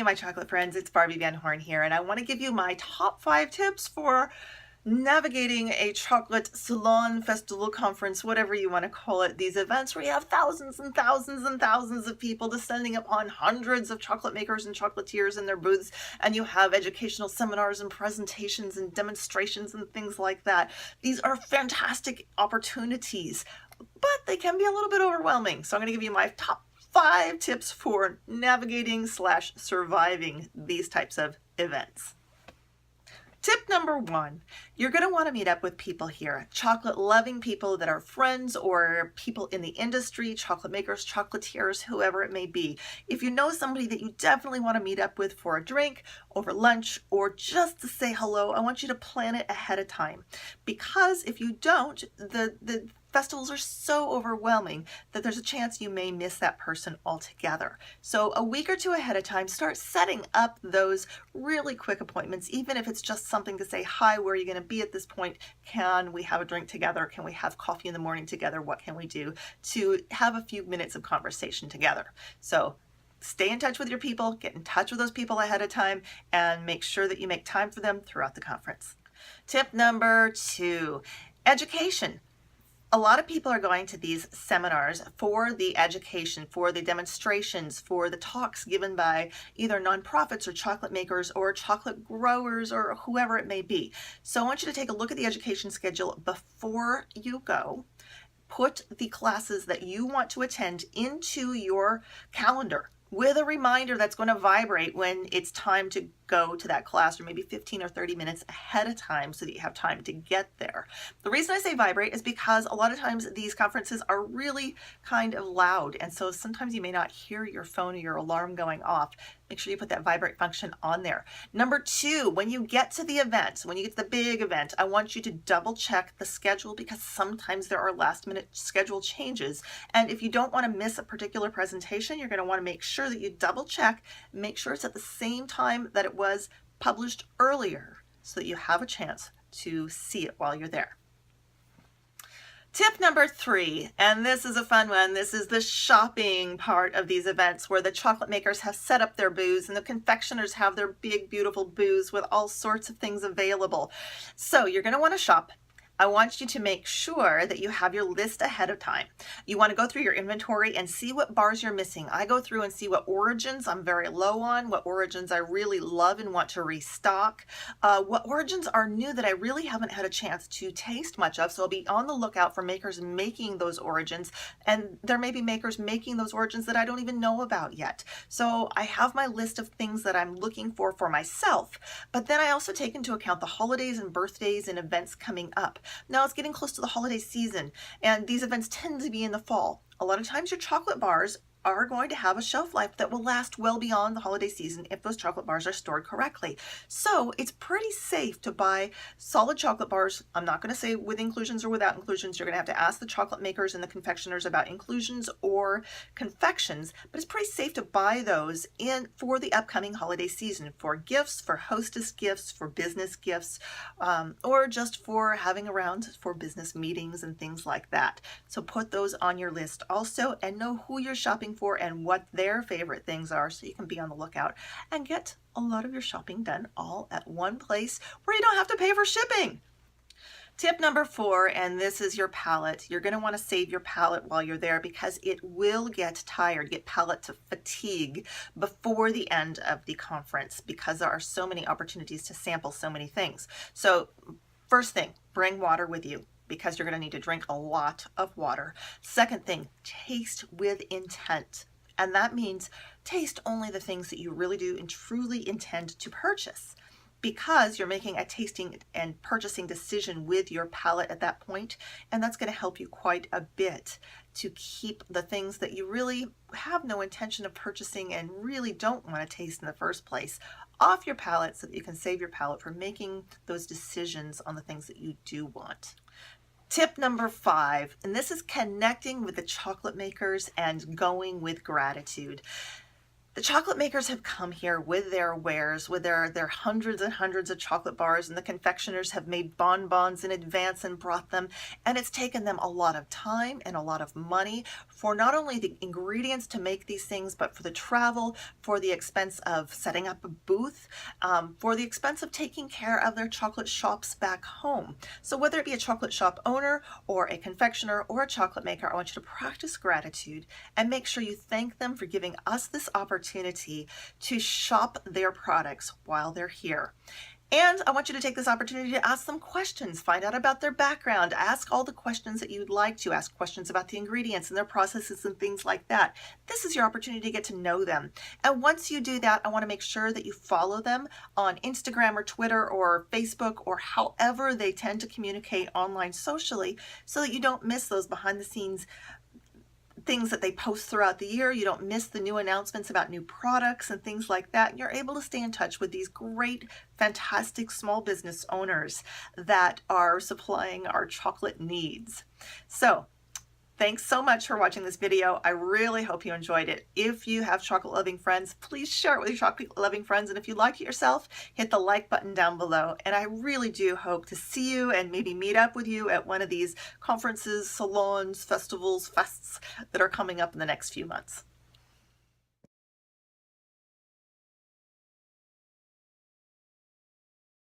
my chocolate friends, it's Barbie Van Horn here, and I want to give you my top 5 tips for navigating a chocolate salon, festival, conference, whatever you want to call it, these events where you have thousands and thousands and thousands of people descending upon hundreds of chocolate makers and chocolatiers in their booths, and you have educational seminars and presentations and demonstrations and things like that. These are fantastic opportunities, but they can be a little bit overwhelming. So I'm going to give you my top 5 tips for navigating / surviving these types of events. Tip number 1, you're going to want to meet up with people here, chocolate loving people that are friends or people in the industry, chocolate makers, chocolatiers, whoever it may be. If you know somebody that you definitely want to meet up with for a drink, over lunch, or just to say hello, I want you to plan it ahead of time, because if you don't, the festivals are so overwhelming that there's a chance you may miss that person altogether. So a week or 2 ahead of time, start setting up those really quick appointments, even if it's just something to say, hi, where are you going to be at this point? Can we have a drink together? Can we have coffee in the morning together? What can we do to have a few minutes of conversation together? So stay in touch with your people, get in touch with those people ahead of time, and make sure that you make time for them throughout the conference. Tip number 2, education. A lot of people are going to these seminars for the education, for the demonstrations, for the talks given by either nonprofits or chocolate makers or chocolate growers or whoever it may be. So I want you to take a look at the education schedule before you go. Put the classes that you want to attend into your calendar with a reminder that's going to vibrate when it's time to go to that class, or maybe 15 or 30 minutes ahead of time so that you have time to get there. The reason I say vibrate is because a lot of times these conferences are really kind of loud, and so sometimes you may not hear your phone or your alarm going off. Make sure you put that vibrate function on there. Number 2, when you get to the event, when you get to the big event, I want you to double check the schedule, because sometimes there are last minute schedule changes. And if you don't want to miss a particular presentation, you're going to want to make sure that you double check, make sure it's at the same time that it was published earlier, so that you have a chance to see it while you're there. Tip number 3, and this is a fun one. This is the shopping part of these events, where the chocolate makers have set up their booths and the confectioners have their big, beautiful booths with all sorts of things available. So you're going to want to shop. I want you to make sure that you have your list ahead of time. You want to go through your inventory and see what bars you're missing. I go through and see what origins I'm very low on, what origins I really love and want to restock, what origins are new that I really haven't had a chance to taste much of. So I'll be on the lookout for makers making those origins, and there may be makers making those origins that I don't even know about yet. So I have my list of things that I'm looking for myself, but then I also take into account the holidays and birthdays and events coming up. Now it's getting close to the holiday season, and these events tend to be in the fall. A lot of times your chocolate bars are going to have a shelf life that will last well beyond the holiday season if those chocolate bars are stored correctly. So it's pretty safe to buy solid chocolate bars. I'm not going to say with inclusions or without inclusions. You're going to have to ask the chocolate makers and the confectioners about inclusions or confections, but it's pretty safe to buy those in for the upcoming holiday season, for gifts, for hostess gifts, for business gifts, or just for having around for business meetings and things like that. So put those on your list also, and know who you're shopping for and what their favorite things are, so you can be on the lookout and get a lot of your shopping done all at one place where you don't have to pay for shipping. Tip number 4, and this is your palate. You're going to want to save your palate while you're there, because it will get tired, get palate to fatigue before the end of the conference, because there are so many opportunities to sample so many things. So first thing, bring water with you, because you're going to need to drink a lot of water. Second thing, taste with intent. And that means taste only the things that you really do and truly intend to purchase, because you're making a tasting and purchasing decision with your palate at that point. And that's going to help you quite a bit to keep the things that you really have no intention of purchasing and really don't want to taste in the first place off your palate, so that you can save your palate for making those decisions on the things that you do want. Tip number 5, and this is connecting with the chocolate makers and going with gratitude. The chocolate makers have come here with their wares, with their hundreds and hundreds of chocolate bars, and the confectioners have made bonbons in advance and brought them. And it's taken them a lot of time and a lot of money for not only the ingredients to make these things, but for the travel, for the expense of setting up a booth, for the expense of taking care of their chocolate shops back home. So whether it be a chocolate shop owner or a confectioner or a chocolate maker, I want you to practice gratitude and make sure you thank them for giving us this opportunity to shop their products while they're here. And I want you to take this opportunity to ask them questions, find out about their background, ask all the questions that you'd like to, ask questions about the ingredients and their processes and things like that. This is your opportunity to get to know them. And once you do that, I want to make sure that you follow them on Instagram or Twitter or Facebook or however they tend to communicate online socially, so that you don't miss those behind the scenes things that they post throughout the year. You don't miss the new announcements about new products and things like that. And you're able to stay in touch with these great, fantastic small business owners that are supplying our chocolate needs. So thanks so much for watching this video. I really hope you enjoyed it. If you have chocolate loving friends, please share it with your chocolate loving friends. And if you like it yourself, hit the like button down below. And I really do hope to see you and maybe meet up with you at one of these conferences, salons, festivals, fests that are coming up in the next few months.